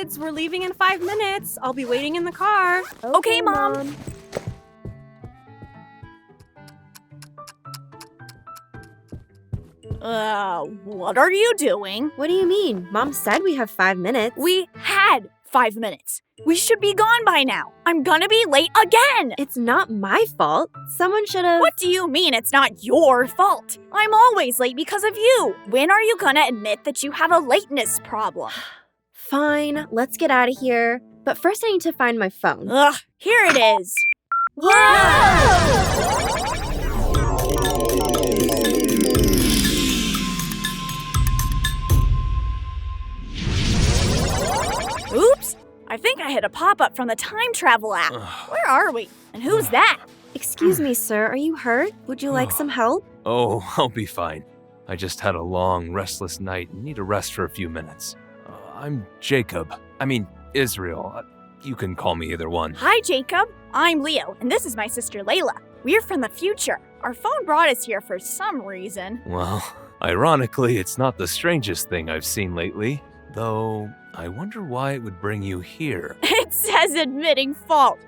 kids, we're leaving in 5 minutes. I'll be waiting in the car. Okay, Mom. What are you doing? What do you mean? Mom said we have 5 minutes. We had 5 minutes. We should be gone by now. I'm gonna be late again. It's not my fault. Someone should have... What do you mean it's not your fault? I'm always late because of you. When are you gonna admit that you have a lateness problem? Fine, let's get out of here. But first I need to find my phone. Ugh, here it is. Whoa! Oops! I think I hit a pop-up from the time travel app. Where are we? And who's that? Excuse me, sir, are you hurt? Would you like some help? Oh, I'll be fine. I just had a long, restless night and need a rest for a few minutes. I'm Israel. You can call me either one. Hi, Jacob. I'm Leo, and this is my sister Layla. We're from the future. Our phone brought us here for some reason. Well, ironically, it's not the strangest thing I've seen lately, though I wonder why it would bring you here. It says admitting fault.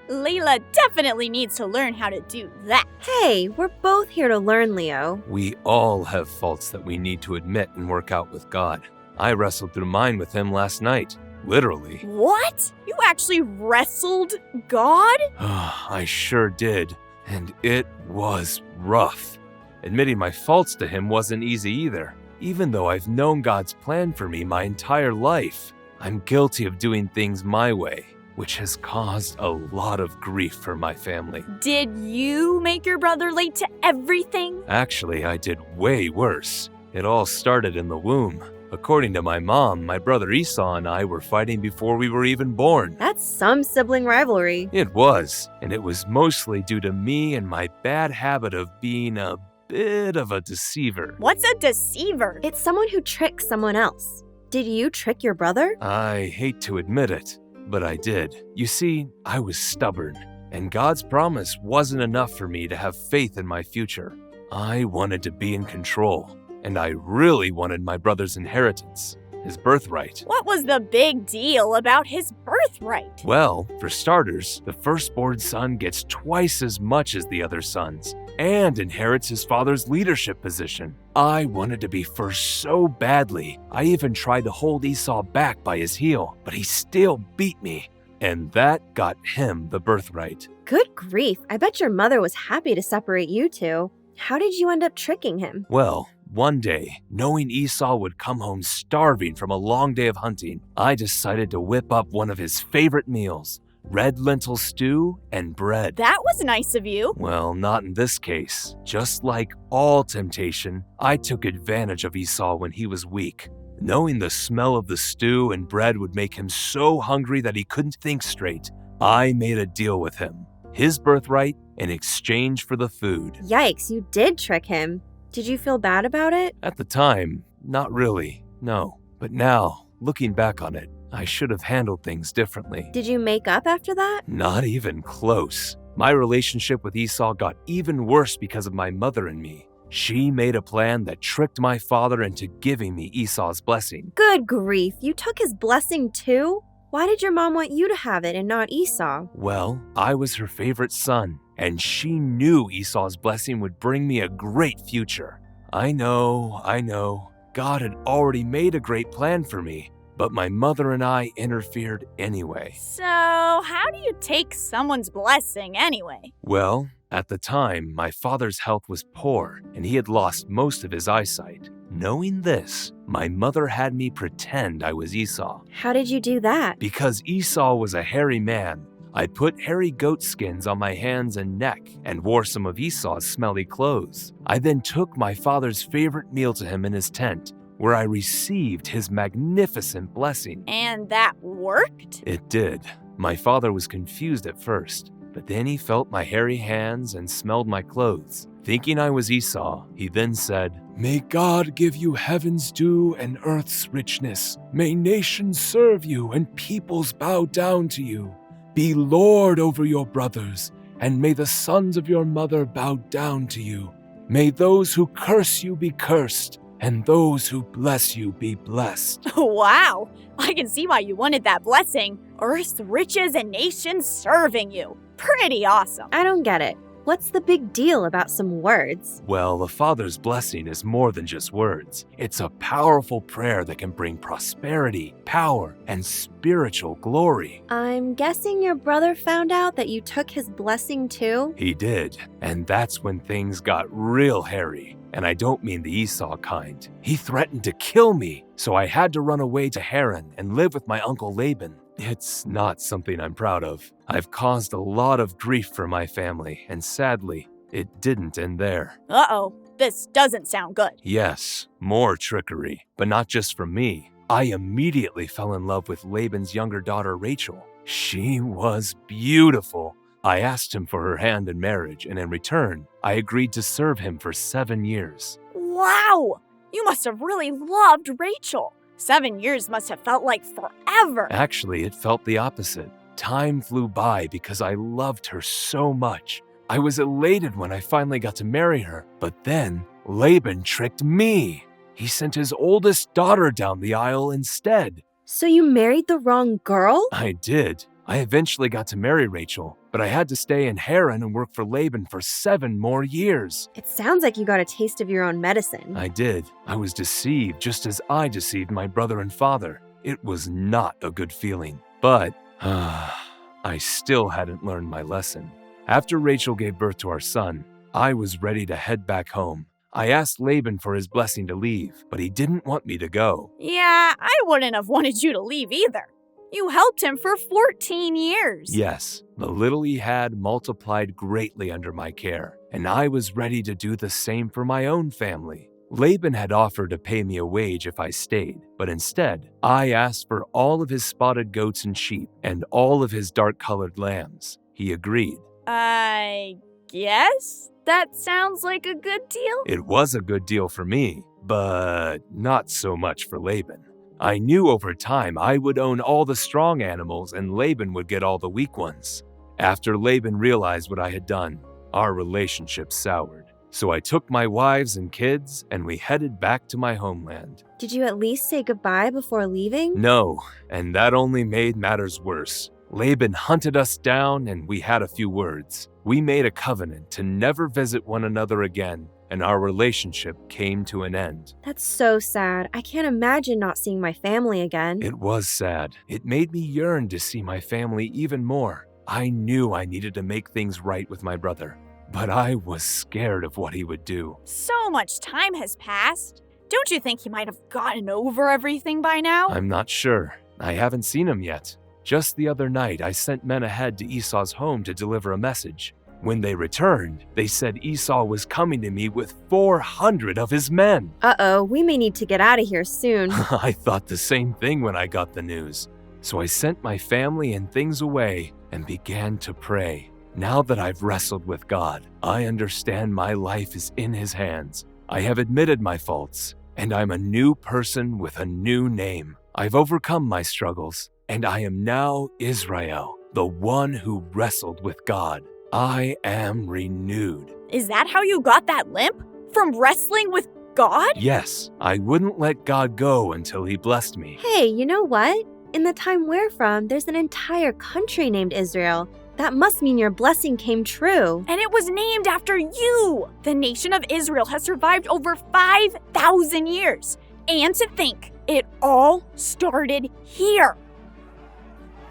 Layla definitely needs to learn how to do that. Hey, we're both here to learn, Leo. We all have faults that we need to admit and work out with God. I wrestled through mine with him last night. Literally. What? You actually wrestled God? I sure did. And it was rough. Admitting my faults to him wasn't easy either. Even though I've known God's plan for me my entire life, I'm guilty of doing things my way, which has caused a lot of grief for my family. Did you make your brother late to everything? Actually, I did way worse. It all started in the womb. According to my mom, my brother Esau and I were fighting before we were even born. That's some sibling rivalry. It was, and it was mostly due to me and my bad habit of being a bit of a deceiver. What's a deceiver? It's someone who tricks someone else. Did you trick your brother? I hate to admit it, but I did. You see, I was stubborn, and God's promise wasn't enough for me to have faith in my future. I wanted to be in control. And I really wanted my brother's inheritance, his birthright. What was the big deal about his birthright? Well, for starters, the firstborn son gets twice as much as the other sons and inherits his father's leadership position. I wanted to be first so badly, I even tried to hold Esau back by his heel, but he still beat me. And that got him the birthright. Good grief, I bet your mother was happy to separate you two. How did you end up tricking him? Well, one day, knowing Esau would come home starving from a long day of hunting, I decided to whip up one of his favorite meals, red lentil stew and bread. That was nice of you. Well, not in this case. Just like all temptation, I took advantage of Esau when he was weak. Knowing the smell of the stew and bread would make him so hungry that he couldn't think straight, I made a deal with him. His birthright in exchange for the food. Yikes, you did trick him. Did you feel bad about it? At the time, not really, no. But now, looking back on it, I should have handled things differently. Did you make up after that? Not even close. My relationship with Esau got even worse because of my mother and me. She made a plan that tricked my father into giving me Esau's blessing. Good grief, you took his blessing too? Why did your mom want you to have it and not Esau? Well, I was her favorite son, and she knew Esau's blessing would bring me a great future. I know. God had already made a great plan for me, but my mother and I interfered anyway. So, how do you take someone's blessing anyway? Well, at the time, my father's health was poor, and he had lost most of his eyesight. Knowing this, my mother had me pretend I was Esau. How did you do that? Because Esau was a hairy man, I put hairy goat skins on my hands and neck and wore some of Esau's smelly clothes. I then took my father's favorite meal to him in his tent, where I received his magnificent blessing. And that worked? It did. My father was confused at first, but then he felt my hairy hands and smelled my clothes. Thinking I was Esau, he then said, "May God give you heaven's dew and earth's richness. May nations serve you and peoples bow down to you. Be Lord over your brothers, and may the sons of your mother bow down to you. May those who curse you be cursed, and those who bless you be blessed. Wow, I can see why you wanted that blessing. Earth's riches and nations serving you. Pretty awesome. I don't get it. What's the big deal about some words? Well, the Father's blessing is more than just words. It's a powerful prayer that can bring prosperity, power, and spiritual glory. I'm guessing your brother found out that you took his blessing too? He did, and that's when things got real hairy. And I don't mean the Esau kind. He threatened to kill me, so I had to run away to Haran and live with my uncle Laban. It's not something I'm proud of. I've caused a lot of grief for my family, and sadly, it didn't end there. Uh-oh, this doesn't sound good. Yes, more trickery, but not just from me. I immediately fell in love with Laban's younger daughter, Rachel. She was beautiful. I asked him for her hand in marriage, and in return, I agreed to serve him for 7 years. Wow, you must have really loved Rachel. 7 years must have felt like forever. Actually, it felt the opposite. Time flew by because I loved her so much. I was elated when I finally got to marry her, but then Laban tricked me. He sent his oldest daughter down the aisle instead. So you married the wrong girl? I did. I eventually got to marry Rachel, but I had to stay in Haran and work for Laban for 7 more years. It sounds like you got a taste of your own medicine. I did. I was deceived just as I deceived my brother and father. It was not a good feeling. But I still hadn't learned my lesson. After Rachel gave birth to our son, I was ready to head back home. I asked Laban for his blessing to leave, but he didn't want me to go. Yeah, I wouldn't have wanted you to leave either. You helped him for 14 years. Yes, the little he had multiplied greatly under my care, and I was ready to do the same for my own family. Laban had offered to pay me a wage if I stayed, but instead, I asked for all of his spotted goats and sheep and all of his dark-colored lambs. He agreed. I guess that sounds like a good deal. It was a good deal for me, but not so much for Laban. I knew over time I would own all the strong animals and Laban would get all the weak ones. After Laban realized what I had done, our relationship soured. So I took my wives and kids and we headed back to my homeland. Did you at least say goodbye before leaving? No, and that only made matters worse. Laban hunted us down and we had a few words. We made a covenant to never visit one another again, and our relationship came to an end. That's so sad. I can't imagine not seeing my family again. It was sad. It made me yearn to see my family even more. I knew I needed to make things right with my brother, but I was scared of what he would do. So much time has passed. Don't you think he might have gotten over everything by now? I'm not sure. I haven't seen him yet. Just the other night, I sent men ahead to Esau's home to deliver a message. When they returned, they said Esau was coming to me with 400 of his men. Uh-oh, we may need to get out of here soon. I thought the same thing when I got the news. So I sent my family and things away and began to pray. Now that I've wrestled with God, I understand my life is in His hands. I have admitted my faults, and I'm a new person with a new name. I've overcome my struggles, and I am now Israel, the one who wrestled with God. I am renewed. Is that how you got that limp? From wrestling with God? Yes, I wouldn't let God go until He blessed me. Hey, you know what? In the time we're from, there's an entire country named Israel. That must mean your blessing came true. And it was named after you! The nation of Israel has survived over 5,000 years. And to think, it all started here.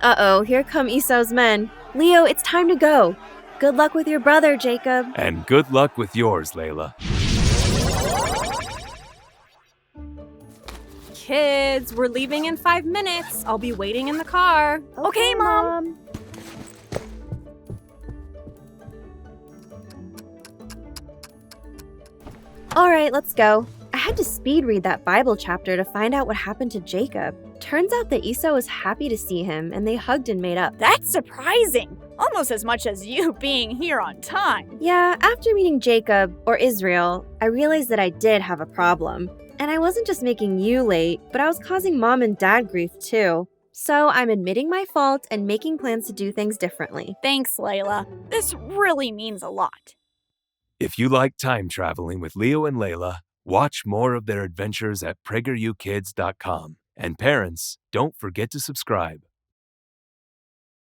Uh-oh, here come Esau's men. Leo, it's time to go. Good luck with your brother, Jacob. And good luck with yours, Layla. Kids, we're leaving in 5 minutes. I'll be waiting in the car. Okay, Mom. All right, let's go. I had to speed read that Bible chapter to find out what happened to Jacob. Turns out that Esau was happy to see him, and they hugged and made up. That's surprising. Almost as much as you being here on time. Yeah, after meeting Jacob, or Israel, I realized that I did have a problem. And I wasn't just making you late, but I was causing Mom and Dad grief too. So I'm admitting my fault and making plans to do things differently. Thanks, Layla. This really means a lot. If you like time traveling with Leo and Layla, Watch more of their adventures at PragerUkids.com. And parents, don't forget to subscribe.